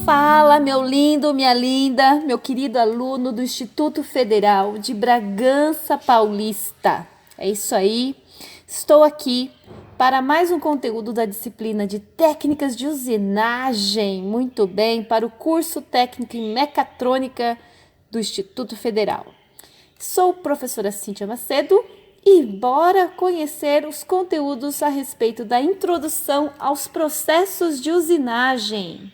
Fala, meu lindo, minha linda, meu querido aluno do Instituto Federal de Bragança Paulista. É isso aí. Estou aqui para mais um conteúdo da disciplina de técnicas de usinagem. Muito bem, para o curso técnico em mecatrônica do Instituto Federal. Sou professora Cíntia Macedo e bora conhecer os conteúdos a respeito da introdução aos processos de usinagem.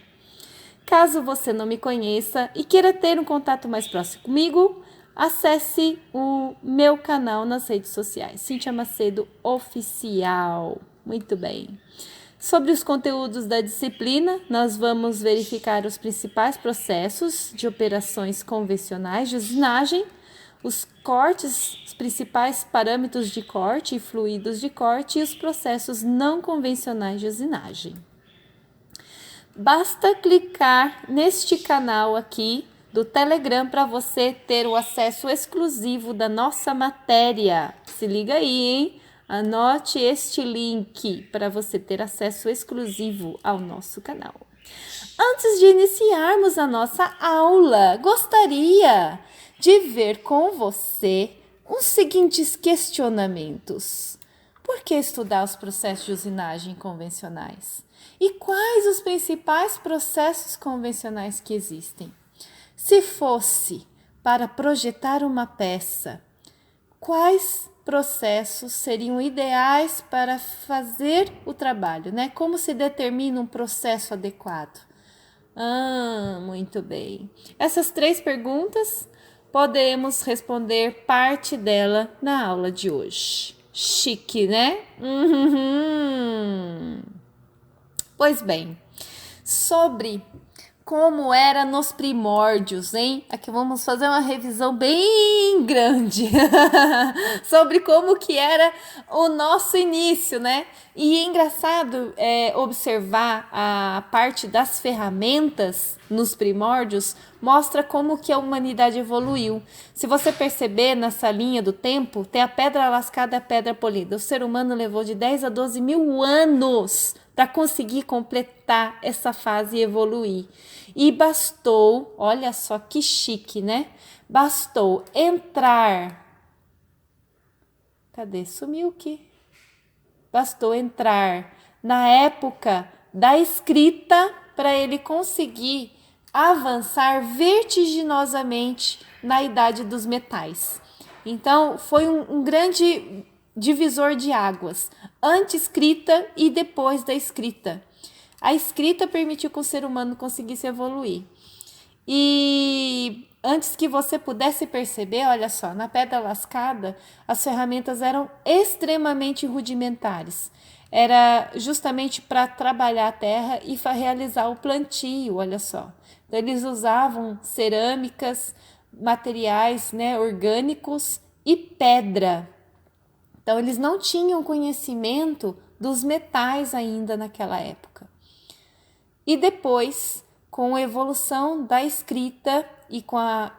Caso você não me conheça e queira ter um contato mais próximo comigo, acesse o meu canal nas redes sociais, Cíntia Macedo Oficial. Muito bem. Sobre os conteúdos da disciplina, nós vamos verificar os principais processos de operações convencionais de usinagem, os cortes, os principais parâmetros de corte e fluidos de corte e os processos não convencionais de usinagem. Basta clicar neste canal aqui do Telegram para você ter o acesso exclusivo da nossa matéria. Se liga aí, hein? Anote este link para você ter acesso exclusivo ao nosso canal. Antes de iniciarmos a nossa aula, gostaria de ver com você os seguintes questionamentos. Por que estudar os processos de usinagem convencionais? E quais os principais processos convencionais que existem? Se fosse para projetar uma peça, quais processos seriam ideais para fazer o trabalho, né? Como se determina um processo adequado? Muito bem. Essas 3 perguntas podemos responder parte dela na aula de hoje. Chique, né? Pois bem, sobre como era nos primórdios, hein? Aqui vamos fazer uma revisão bem grande sobre como que era o nosso início, né? E é engraçado observar a parte das ferramentas nos primórdios, mostra como que a humanidade evoluiu. Se você perceber nessa linha do tempo, tem a pedra lascada e a pedra polida. O ser humano levou de 10 a 12 mil anos para conseguir completar essa fase e evoluir. E bastou, olha só que chique, né? Bastou entrar. Cadê? Sumiu o quê? Bastou entrar na época da escrita para ele conseguir avançar vertiginosamente na idade dos metais. Então, foi um grande divisor de águas, antes escrita e depois da escrita. A escrita permitiu que o ser humano conseguisse evoluir. E antes que você pudesse perceber, olha só, na pedra lascada, as ferramentas eram extremamente rudimentares. Era justamente para trabalhar a terra e realizar o plantio, olha só. Então, eles usavam cerâmicas, materiais, né, orgânicos e pedra. Então, eles não tinham conhecimento dos metais ainda naquela época. E depois, com a evolução da escrita e com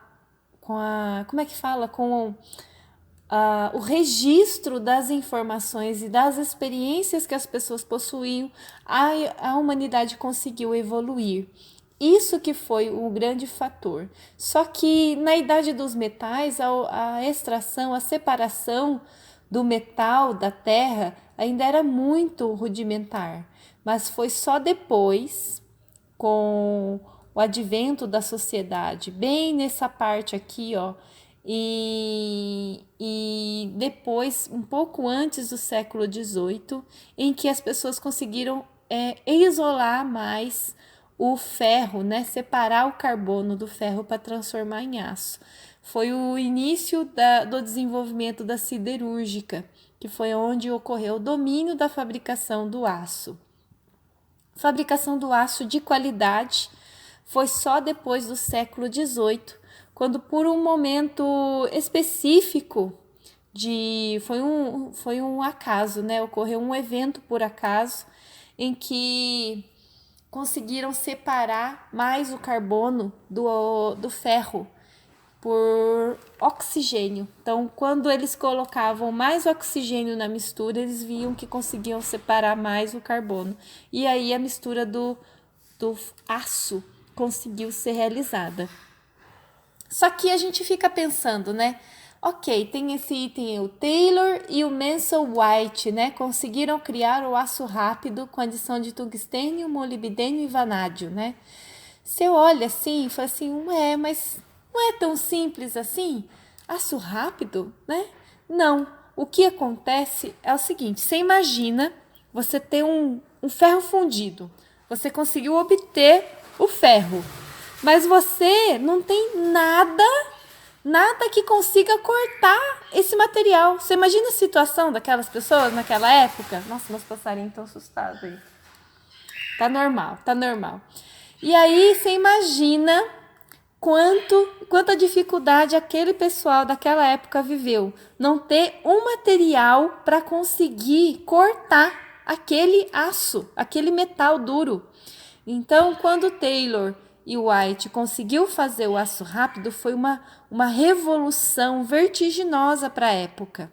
o registro das informações e das experiências que as pessoas possuíam, a humanidade conseguiu evoluir. Isso que foi o grande fator. Só que na idade dos metais, a extração, a separação do metal da terra ainda era muito rudimentar, mas foi só depois, com o advento da sociedade, bem nessa parte aqui, ó, e depois, um pouco antes do século XVIII, em que as pessoas conseguiram isolar mais o ferro, né? Separar o carbono do ferro para transformar em aço. Foi o início do desenvolvimento da siderúrgica, que foi onde ocorreu o domínio da fabricação do aço. Fabricação do aço de qualidade foi só depois do século XVIII, quando por um momento específico foi um acaso, né? Ocorreu um evento por acaso em que conseguiram separar mais o carbono do ferro por oxigênio. Então, quando eles colocavam mais oxigênio na mistura, eles viam que conseguiam separar mais o carbono. E aí a mistura do aço conseguiu ser realizada. Só que a gente fica pensando, né? Ok, tem esse item, o Taylor e o Mansell White, né? Conseguiram criar o aço rápido com adição de tungstênio, molibdênio e vanádio, né? Você olha assim e fala assim, mas não é tão simples assim? Aço rápido, né? Não. O que acontece é o seguinte, você imagina você ter um ferro fundido. Você conseguiu obter o ferro, mas você não tem nada que consiga cortar esse material. Você imagina a situação daquelas pessoas naquela época? Nossa, meus passarinhos estão assustados aí. Tá normal. E aí você imagina quanta dificuldade aquele pessoal daquela época viveu. Não ter um material para conseguir cortar aquele aço, aquele metal duro. Então, quando Taylor e White conseguiu fazer o aço rápido, foi uma revolução vertiginosa para a época.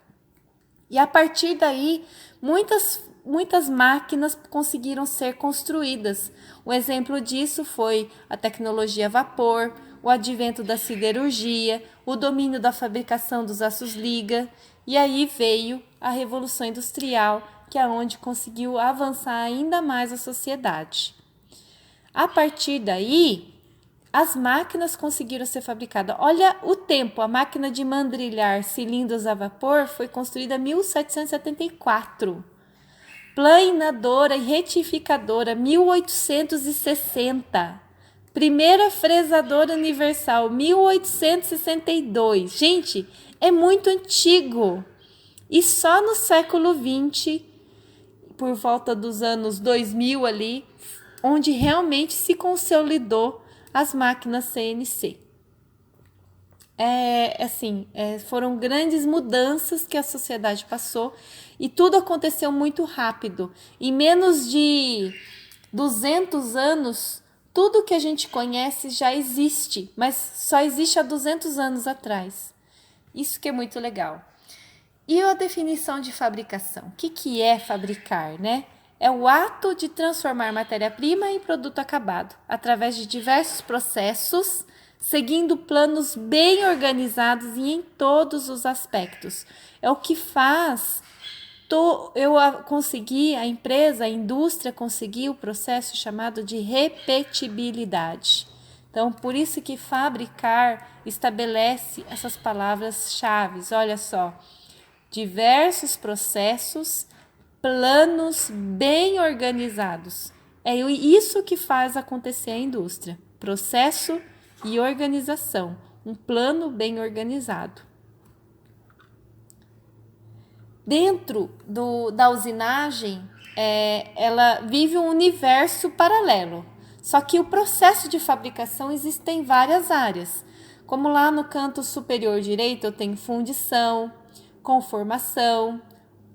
E a partir daí, muitas máquinas conseguiram ser construídas. Um exemplo disso foi a tecnologia a vapor, o advento da siderurgia, o domínio da fabricação dos aços liga, e aí veio a Revolução Industrial, que é onde conseguiu avançar ainda mais a sociedade. A partir daí, as máquinas conseguiram ser fabricadas. Olha o tempo, a máquina de mandrilhar cilindros a vapor foi construída em 1774. Planadora e retificadora, 1860. Primeira fresadora universal, 1862. Gente, é muito antigo. E só no século XX, por volta dos anos 2000 ali, onde realmente se consolidou as máquinas CNC. Foram grandes mudanças que a sociedade passou e tudo aconteceu muito rápido. Em menos de 200 anos, tudo que a gente conhece já existe, mas só existe há 200 anos atrás. Isso que é muito legal. E a definição de fabricação? O que é fabricar, né? É o ato de transformar matéria-prima em produto acabado, através de diversos processos, seguindo planos bem organizados e em todos os aspectos. É o que faz a empresa, a indústria conseguir o processo chamado de repetibilidade. Então, por isso que fabricar estabelece essas palavras-chave. Olha só, diversos processos, planos bem organizados. É isso que faz acontecer a indústria. Processo e organização. Um plano bem organizado. Dentro da usinagem, ela vive um universo paralelo. Só que o processo de fabricação existe em várias áreas. Como lá no canto superior direito, eu tenho fundição, conformação,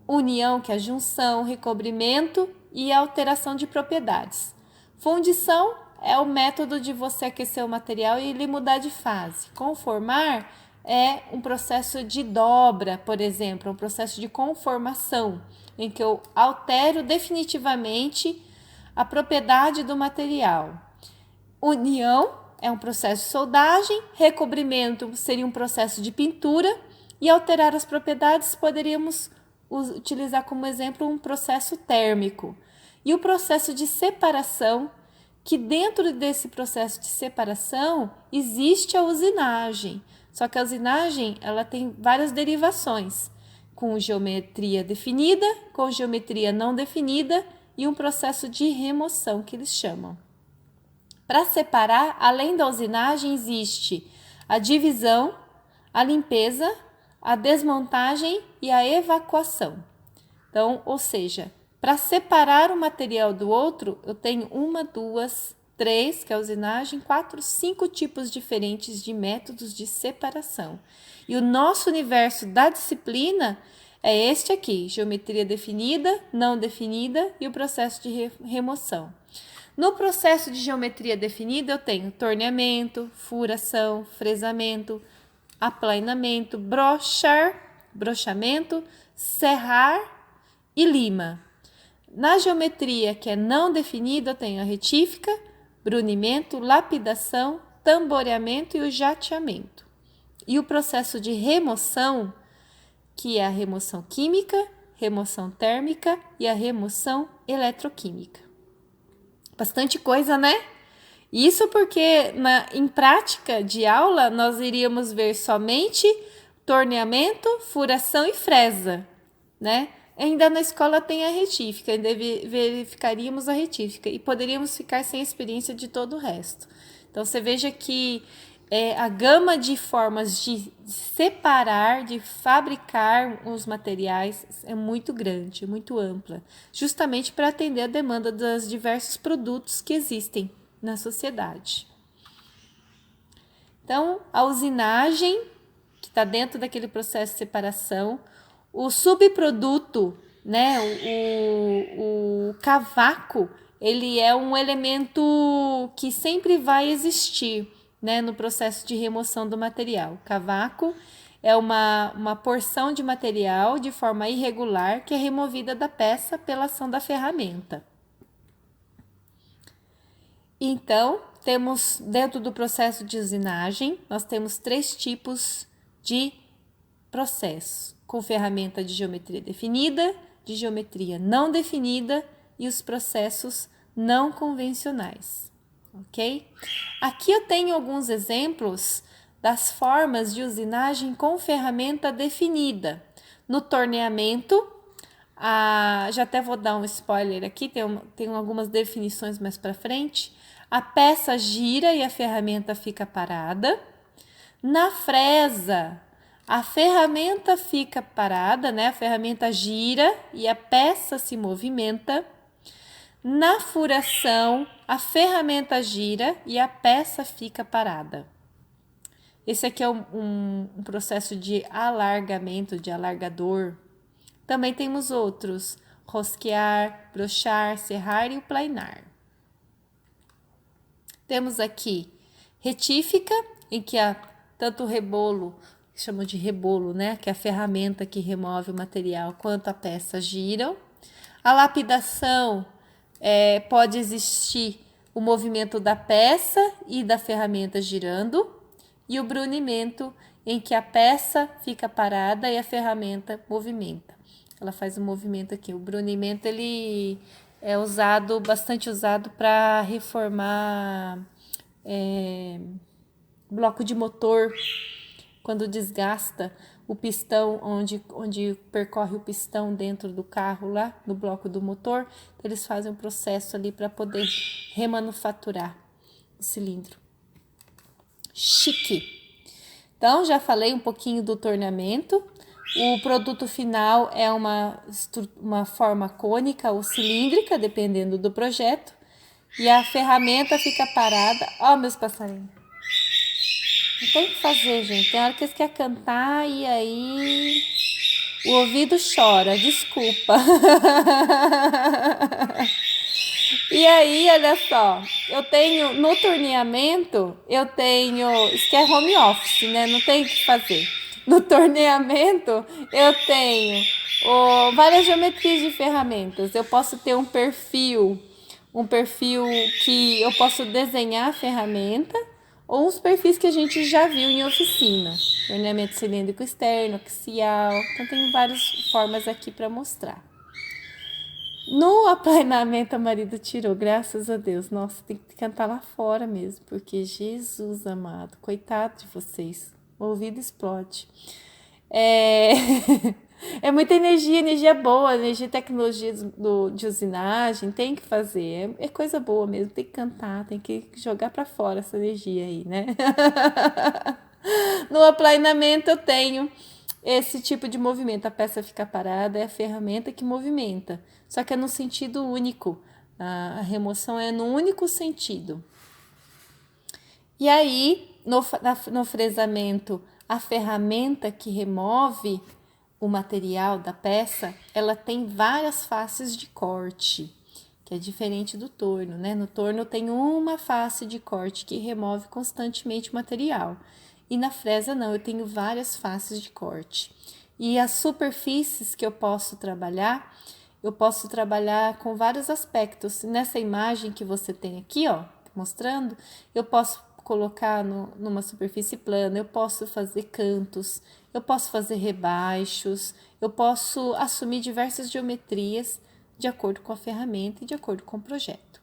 união, que é a junção, recobrimento e alteração de propriedades. Fundição é o método de você aquecer o material e ele mudar de fase. Conformar é um processo de dobra, por exemplo, um processo de conformação, em que eu altero definitivamente a propriedade do material. União é um processo de soldagem, recobrimento seria um processo de pintura e alterar as propriedades poderíamos utilizar como exemplo um processo térmico. E o processo de separação, que dentro desse processo de separação existe a usinagem. Só que a usinagem ela tem várias derivações, com geometria definida, com geometria não definida e um processo de remoção que eles chamam. Para separar, além da usinagem, existe a divisão, a limpeza, a desmontagem e a evacuação. Então, ou seja, para separar o material do outro, eu tenho 1, 2, 3, que é a usinagem, 4, 5 tipos diferentes de métodos de separação. E o nosso universo da disciplina é este aqui, geometria definida, não definida e o processo de remoção. No processo de geometria definida, eu tenho torneamento, furação, fresamento, aplanamento, brochamento, serrar e lima. Na geometria que é não definida, eu tenho a retífica, brunimento, lapidação, tamboreamento e o jateamento. E o processo de remoção, que é a remoção química, remoção térmica e a remoção eletroquímica. Bastante coisa, né? Isso porque em prática de aula nós iríamos ver somente torneamento, furação e fresa, né? Ainda na escola tem a retífica, ainda verificaríamos a retífica e poderíamos ficar sem a experiência de todo o resto. Então você veja que a gama de formas de separar, de fabricar os materiais é muito grande, muito ampla, justamente para atender a demanda dos diversos produtos que existem na sociedade. Então, a usinagem, que está dentro daquele processo de separação, o subproduto, né, o cavaco, ele é um elemento que sempre vai existir, né, no processo de remoção do material. Cavaco é uma porção de material de forma irregular que é removida da peça pela ação da ferramenta. Então, temos dentro do processo de usinagem, nós temos 3 tipos de processo, com ferramenta de geometria definida, de geometria não definida e os processos não convencionais, ok? Aqui eu tenho alguns exemplos das formas de usinagem com ferramenta definida. No torneamento, já até vou dar um spoiler aqui, tem algumas definições mais para frente. A peça gira e a ferramenta fica parada. Na fresa, a ferramenta fica parada, né? A ferramenta gira e a peça se movimenta. Na furação, a ferramenta gira e a peça fica parada. Esse aqui é um processo de alargamento, de alargador. Também temos outros: rosquear, brochar, serrar e o plainar. Temos aqui retífica, em que tanto o rebolo, que chamam de rebolo, né, que é a ferramenta que remove o material, quanto a peça giram. A lapidação, pode existir o movimento da peça e da ferramenta girando. E o brunimento, em que a peça fica parada e a ferramenta movimenta. Ela faz um movimento aqui. O brunimento ele é bastante usado para reformar bloco de motor, quando desgasta o pistão, onde percorre o pistão dentro do carro lá, no bloco do motor. Eles fazem um processo ali para poder remanufaturar o cilindro. Chique! Então, já falei um pouquinho do torneamento. O produto final é uma forma cônica ou cilíndrica, dependendo do projeto. E a ferramenta fica parada. Ó, meus passarinhos. Não tem o que fazer, gente. Tem hora que eles querem cantar e aí o ouvido chora. Desculpa. E aí, olha só, eu tenho no torneamento, isso que é home office, né? Não tem o que fazer. No torneamento, eu tenho várias geometrias de ferramentas. Eu posso ter um perfil que eu posso desenhar a ferramenta, ou uns perfis que a gente já viu em oficina. Torneamento cilíndrico externo, axial. Então, tem várias formas aqui para mostrar. No aplainamento, o marido tirou, graças a Deus. Nossa, tem que cantar lá fora mesmo, porque Jesus amado, coitado de vocês, o ouvido explode. É muita energia boa, energia e tecnologia de usinagem, tem que fazer, é coisa boa mesmo, tem que cantar, tem que jogar para fora essa energia aí, né? No aplainamento eu tenho esse tipo de movimento, a peça fica parada, é a ferramenta que movimenta, só que é no sentido único, a remoção é no único sentido. E aí, no fresamento, a ferramenta que remove o material da peça, ela tem várias faces de corte, que é diferente do torno, né? No torno tem uma face de corte que remove constantemente o material. E na fresa não, eu tenho várias faces de corte. E as superfícies que eu posso trabalhar com vários aspectos. Nessa imagem que você tem aqui, ó, mostrando, eu posso colocar numa superfície plana, eu posso fazer cantos, eu posso fazer rebaixos, eu posso assumir diversas geometrias de acordo com a ferramenta e de acordo com o projeto.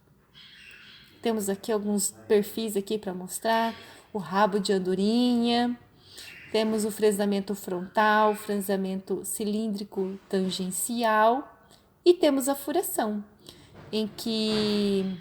Temos aqui alguns perfis aqui para mostrar, o rabo de andorinha, temos o fresamento frontal, fresamento cilíndrico tangencial e temos a furação, em que,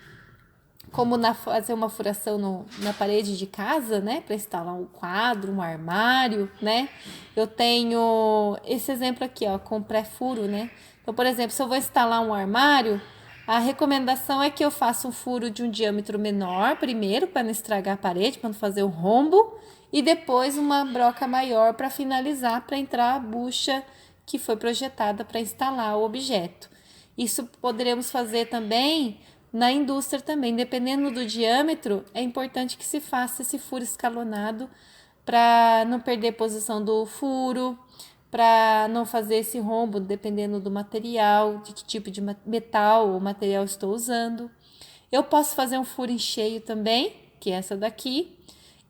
como fazer uma furação na parede de casa, né, para instalar um quadro, um armário, né, eu tenho esse exemplo aqui, ó, com pré-furo, né. Então, por exemplo, se eu vou instalar um armário, a recomendação é que eu faça um furo de um diâmetro menor primeiro, para não estragar a parede, para não fazer o rombo, e depois uma broca maior para finalizar, para entrar a bucha que foi projetada para instalar o objeto. Isso poderemos fazer também na indústria também, dependendo do diâmetro, é importante que se faça esse furo escalonado para não perder posição do furo, para não fazer esse rombo, dependendo do material, de que tipo de metal ou material estou usando. Eu posso fazer um furo em cheio também, que é essa daqui,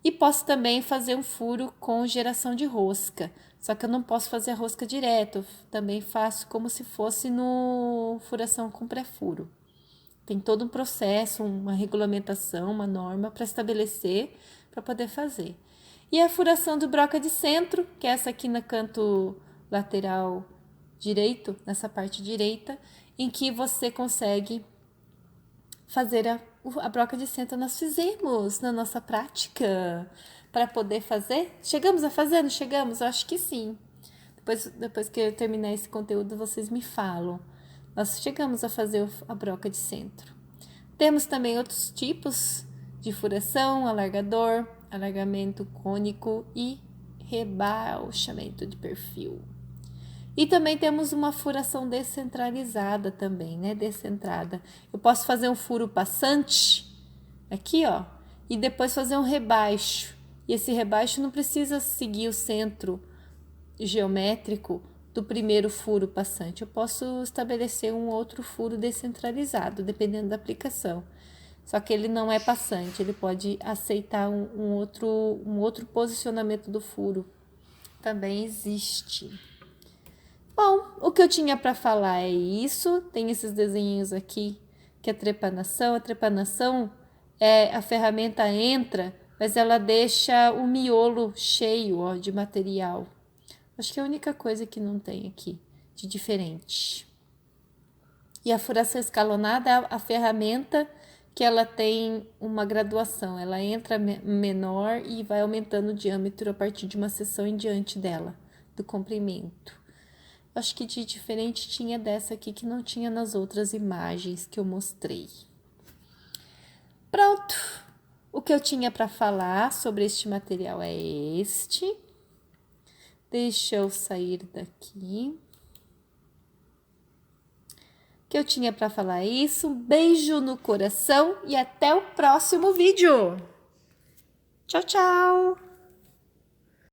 e posso também fazer um furo com geração de rosca. Só que eu não posso fazer a rosca direto, também faço como se fosse no furação com pré-furo. Tem todo um processo, uma regulamentação, uma norma para estabelecer, para poder fazer. E a furação do broca de centro, que é essa aqui no canto lateral direito, nessa parte direita, em que você consegue fazer a broca de centro. Nós fizemos na nossa prática para poder fazer. Chegamos a fazer? Não chegamos? Eu acho que sim. Depois que eu terminar esse conteúdo, vocês me falam. Nós chegamos a fazer a broca de centro. Temos também outros tipos de furação, alargador, alargamento cônico e rebaixamento de perfil. E também temos uma furação descentralizada também, né? Descentrada. Eu posso fazer um furo passante, aqui, ó, e depois fazer um rebaixo. E esse rebaixo não precisa seguir o centro geométrico do primeiro furo passante. Eu posso estabelecer um outro furo descentralizado, dependendo da aplicação. Só que ele não é passante, ele pode aceitar um outro posicionamento do furo. Também existe. Bom, o que eu tinha para falar é isso. Tem esses desenhinhos aqui, que é trepanação. A trepanação a ferramenta entra, mas ela deixa o miolo cheio, ó, de material. Acho que é a única coisa que não tem aqui de diferente. E a furação escalonada é a ferramenta que ela tem uma graduação. Ela entra menor e vai aumentando o diâmetro a partir de uma seção em diante dela, do comprimento. Acho que de diferente tinha dessa aqui que não tinha nas outras imagens que eu mostrei. Pronto! O que eu tinha para falar sobre este material é este. Deixa eu sair daqui. O que eu tinha para falar é isso. Um beijo no coração e até o próximo vídeo. Tchau, tchau!